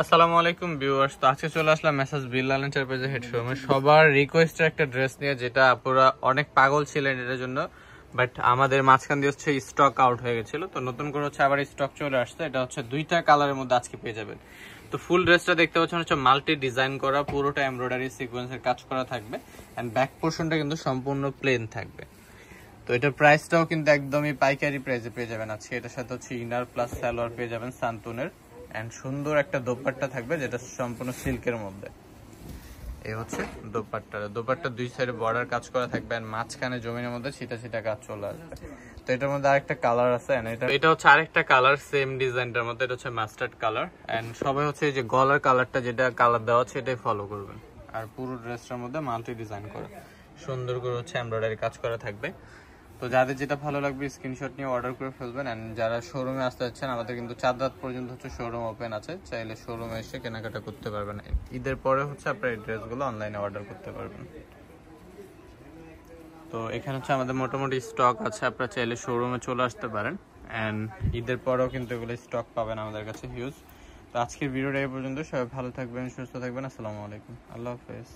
আসসালামু আলাইকুম ভিউয়ার্স। তো আজকে চলে আসলাম মেসাজ বিল্লাল এন্টারপ্রাইজের হেড শোরুমে সবার রিকোয়েস্টের একটা ড্রেস নিয়ে, যেটা আপুরা অনেক পাগল ছিলেন এটার জন্য, বাট আমাদের মাঝখান দিয়ে হচ্ছে স্টক আউট হয়ে গেছিল। তো নতুন করে হচ্ছে আবার স্টক চলে আসছে। এটা হচ্ছে দুইটা কালারের মধ্যে আজকে পেয়ে যাবেন। তো ফুল ড্রেসটা দেখতে পাচ্ছেন হচ্ছে মাল্টি ডিজাইন করা, পুরোটা এমব্রয়ডারি সিকোয়েন্সের কাজ করা থাকবে এন্ড ব্যাক পোর্শনটা কিন্তু সম্পূর্ণ প্লেন থাকবে। তো এটার প্রাইসটাও কিন্তু একদমই পাইকারি প্রাইসে পেয়ে যাবেন আজকে। এটার সাথে হচ্ছে ইনার প্লাস সালোয়ার পেয়ে যাবেন সান্তুনের, এন্ড সুন্দর একটা দোপাট্টা থাকবে যেটা সম্পূর্ণ সিল্কের মধ্যে। এই হচ্ছে দোপাট্টা দুই সাইডে বর্ডার কাজ করা থাকবে এন্ড মাঝখানে জমিনের মধ্যে ছিটা ছিটা কাজ চলে আসবে। তো এটার মধ্যে আরেকটা কালার আছে, এটা হচ্ছে আরেকটা কালার সেম ডিজাইনটার মধ্যে। এটা হচ্ছে মাস্টার্ড কালার এন্ড সবাই হচ্ছে এই যে গলার কালারটা যেটা কালার দেওয়া আছে এটাই ফলো করবেন। আর পুরো ড্রেসটার মধ্যে মাল্টি ডিজাইন করা, সুন্দর করে হচ্ছে এমব্রয়ডারি কাজ করা থাকবে। তো যাদের যেটা ভালো লাগবে স্ক্রিনশট নিয়ে অর্ডার করে ফেলবেন। এন্ড যারা শোরুমে আসতে যাচ্ছেন, আমাদের কিন্তু 4 রাত পর্যন্ত হচ্ছে শোরুম ওপেন আছে, চাইলে শোরুমে এসে কেনাকাটা করতে পারবেন। ঈদের পরে হচ্ছে আপনার এই ড্রেসগুলো অনলাইনে অর্ডার করতে পারবেন। তো এখানে হচ্ছে আমাদের মোটামুটি স্টক আছে, আপনারা চাইলে শোরুমে চলে আসতে পারেন। এন্ড ঈদের পরেও কিন্তু এগুলো স্টক পাবেন আমাদের কাছে হিউজ। তো আজকের ভিডিওটা এই পর্যন্ত। সবাই ভালো থাকবেন, সুস্থ থাকবেন। আসসালামু আলাইকুম, আল্লাহ হাফেজ।